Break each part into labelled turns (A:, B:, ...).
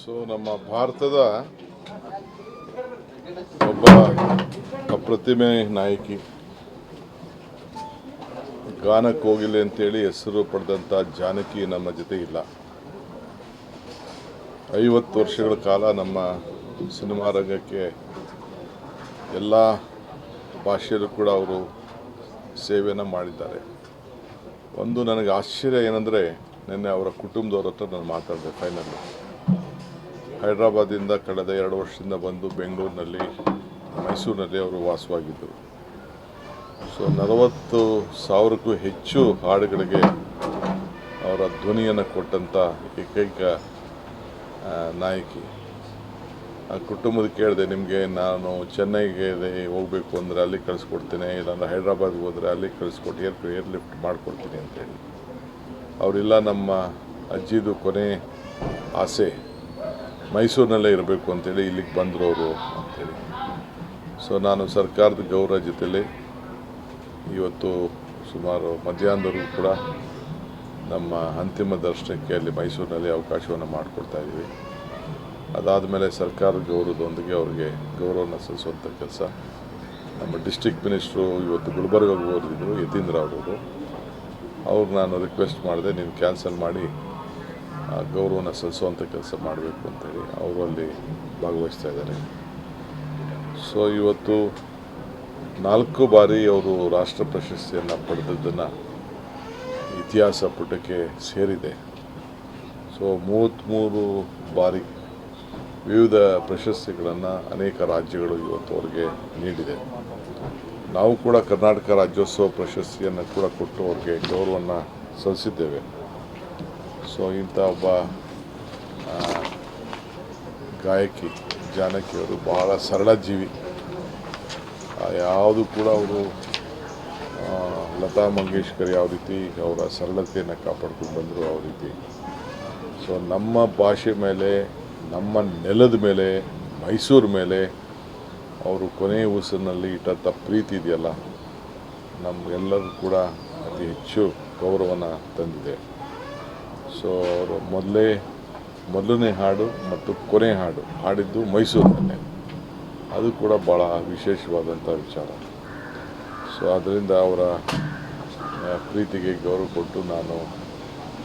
A: So ನಮ್ಮ ಭಾರತದ ಒಬ್ಬ ಅಪ್ರತಿಮೆ ನಾಯಕಿ, ಗಾನ ಕೋಗಿಲೆ ಅಂತೇಳಿ ಹೆಸರು ಪಡೆದಂಥ ಜಾನಕಿ ನಮ್ಮ ಜೊತೆ ಇಲ್ಲ. 50 ವರ್ಷಗಳ ಕಾಲ ನಮ್ಮ ಸಿನಿಮಾ ರಂಗಕ್ಕೆ ಎಲ್ಲ ಭಾಷೆಯಲ್ಲೂ ಕೂಡ ಅವರು ಸೇವೆಯನ್ನು ಮಾಡಿದ್ದಾರೆ. ಒಂದು ನನಗೆ ಆಶ್ಚರ್ಯ ಏನಂದರೆ, ನಿನ್ನೆ ಅವರ ಕುಟುಂಬದವ್ರ ಹತ್ರ ನಾನು ಮಾತಾಡಿದೆ. ಫೈನಲ್ ಹೈದರಾಬಾದಿಂದ ಕಳೆದ 2 ವರ್ಷದಿಂದ ಬಂದು ಬೆಂಗಳೂರಿನಲ್ಲಿ, ಮೈಸೂರಿನಲ್ಲಿ ಅವರು ವಾಸವಾಗಿದ್ದರು. ಸೊ 40,000ಕ್ಕೂ ಹೆಚ್ಚು ಹಾಡುಗಳಿಗೆ ಅವರ ಧ್ವನಿಯನ್ನು ಕೊಟ್ಟಂಥ ಏಕೈಕ ನಾಯಕಿ. ಆ ಕುಟುಂಬದ ಕೇಳಿದೆ, ನಿಮಗೆ ನಾನು ಚೆನ್ನೈಗೆ ಹೋಗಬೇಕು ಅಂದರೆ ಅಲ್ಲಿ ಕಳಿಸ್ಕೊಡ್ತೀನಿ, ಇಲ್ಲಾಂದ್ರೆ ಹೈದ್ರಾಬಾದ್ಗೆ ಹೋದರೆ ಅಲ್ಲಿ ಕಳಿಸ್ಕೊಟ್ಟು ಏರ್ ಲಿಫ್ಟ್ ಮಾಡಿಕೊಡ್ತೀನಿ ಅಂತೇಳಿ. ಅವರಿಲ್ಲ, ನಮ್ಮ ಅಜ್ಜಿದು ಕೊನೆ ಆಸೆ ಮೈಸೂರಿನಲ್ಲೇ ಇರಬೇಕು ಅಂತೇಳಿ ಇಲ್ಲಿಗೆ ಬಂದರು ಅವರು ಅಂಥೇಳಿ. ಸೊ ನಾನು ಸರ್ಕಾರದ ಗೌರವ ಜೊತೆಯಲ್ಲಿ ಇವತ್ತು ಸುಮಾರು ಮಧ್ಯಾಹ್ನದವರೆಗೂ ಕೂಡ ನಮ್ಮ ಅಂತಿಮ ದರ್ಶನಕ್ಕೆ ಅಲ್ಲಿ ಮೈಸೂರಿನಲ್ಲಿ ಅವಕಾಶವನ್ನು ಮಾಡಿಕೊಡ್ತಾಯಿದ್ದೀವಿ. ಅದಾದಮೇಲೆ ಸರ್ಕಾರದ ಗೌರವದೊಂದಿಗೆ ಅವರಿಗೆ ಗೌರವನ ಸಲ್ಲಿಸುವಂಥ ಕೆಲಸ ನಮ್ಮ ಡಿಸ್ಟ್ರಿಕ್ಟ್ ಮಿನಿಸ್ಟ್ರು ಇವತ್ತು ಗುಲ್ಬರ್ಗಾಗೆ ಹೋಗಿದ್ದರು, ಯತೀಂದ್ರ ಅವರು. ಅವ್ರಿಗೆ ನಾನು ರಿಕ್ವೆಸ್ಟ್ ಮಾಡಿದೆ, ನೀನು ಕ್ಯಾನ್ಸಲ್ ಮಾಡಿ ಗೌರವನ ಸಲ್ಲಿಸುವಂಥ ಕೆಲಸ ಮಾಡಬೇಕು ಅಂತೇಳಿ. ಅವರು ಅಲ್ಲಿ ಭಾಗವಹಿಸ್ತಾ ಇದ್ದಾರೆ. ಸೊ ಇವತ್ತು 4 ಬಾರಿ ಅವರು ರಾಷ್ಟ್ರ ಪ್ರಶಸ್ತಿಯನ್ನು ಪಡೆದದ್ದನ್ನು ಇತಿಹಾಸ ಪುಟಕ್ಕೆ ಸೇರಿದೆ. ಸೊ 33 ಬಾರಿ ವಿವಿಧ ಪ್ರಶಸ್ತಿಗಳನ್ನು ಅನೇಕ ರಾಜ್ಯಗಳು ಇವತ್ತು ಅವರಿಗೆ ನೀಡಿದೆ. ನಾವು ಕೂಡ ಕರ್ನಾಟಕ ರಾಜ್ಯೋತ್ಸವ ಪ್ರಶಸ್ತಿಯನ್ನು ಕೂಡ ಕೊಟ್ಟು ಅವ್ರಿಗೆ ಗೌರವವನ್ನು ಸಲ್ಲಿಸಿದ್ದೇವೆ. ಸೊ ಇಂಥ ಒಬ್ಬ ಗಾಯಕಿ ಜಾನಕಿಯವರು ಬಹಳ ಸರಳ ಜೀವಿ. ಯಾವುದು ಕೂಡ ಅವರು ಲತಾ ಮಂಗೇಶ್ಕರ್ ಯಾವ ರೀತಿ ಅವರ ಸರಳತೆಯನ್ನು ಕಾಪಾಡ್ಕೊಂಡು ಬಂದರು, ಆ ರೀತಿ. ಸೊ ನಮ್ಮ ಭಾಷೆ ಮೇಲೆ, ನಮ್ಮ ನೆಲದ ಮೇಲೆ, ಮೈಸೂರು ಮೇಲೆ ಅವರು ಕೊನೆಯ ಉಸಿರಿನಲ್ಲಿ ಇಟ್ಟಂಥ ಪ್ರೀತಿ ಇದೆಯಲ್ಲ, ನಮಗೆಲ್ಲರೂ ಕೂಡ ಅತಿ ಹೆಚ್ಚು ಗೌರವನ ತಂದಿದೆ. ಸೊ ಅವರು ಮೊದಲನೇ ಹಾಡು ಮತ್ತು ಕೊನೆ ಹಾಡು ಹಾಡಿದ್ದು ಮೈಸೂರಿನಲ್ಲೇ. ಅದು ಕೂಡ ಭಾಳ ವಿಶೇಷವಾದಂಥ ವಿಚಾರ. ಸೊ ಅದರಿಂದ ಅವರ ಪ್ರೀತಿಗೆ ಗೌರವ ಕೊಟ್ಟು ನಾನು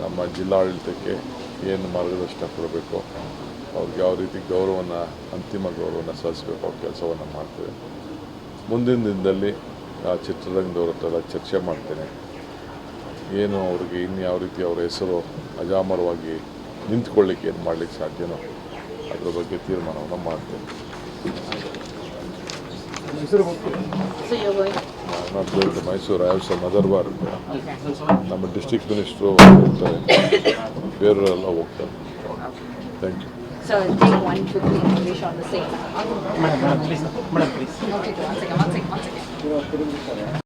A: ನಮ್ಮ ಜಿಲ್ಲಾಡಳಿತಕ್ಕೆ ಏನು ಮಾರ್ಗದರ್ಶನ ಕೊಡಬೇಕು, ಅವ್ರಿಗೆ ಯಾವ ರೀತಿ ಅಂತಿಮ ಗೌರವನ ಸಲ್ಲಿಸಬೇಕು, ಅವ್ರ ಕೆಲಸವನ್ನು ಮಾಡ್ತೇವೆ. ಮುಂದಿನ ದಿನದಲ್ಲಿ ಆ ಚಿತ್ರರಂಗದವ್ರ ಹತ್ರ ಚರ್ಚೆ ಮಾಡ್ತೇನೆ. ಏನು ಅವ್ರಿಗೆ ಇನ್ಯಾವ ರೀತಿ ಅವರ ಹೆಸರು ಅಜಾಮರವಾಗಿ ನಿಂತ್ಕೊಳ್ಳಿಕ್ಕೆ ಏನು ಮಾಡಲಿಕ್ಕೆ ಸಾಧ್ಯನೋ ಅದರ ಬಗ್ಗೆ ತೀರ್ಮಾನವನ್ನು ಮಾಡ್ತೇನೆ. Not going to Mysuru, I have some other work. ನಮ್ಮ ಡಿಸ್ಟ್ರಿಕ್ಟ್ ಮಿನಿಸ್ಟ್ರು ಹೋಗ್ತಾರೆ, ಬೇರೆಯವರೆಲ್ಲ ಹೋಗ್ತಾರೆ. Thank you.
B: So take one quick English on the same.
C: Madam, please.
B: Okay, one second.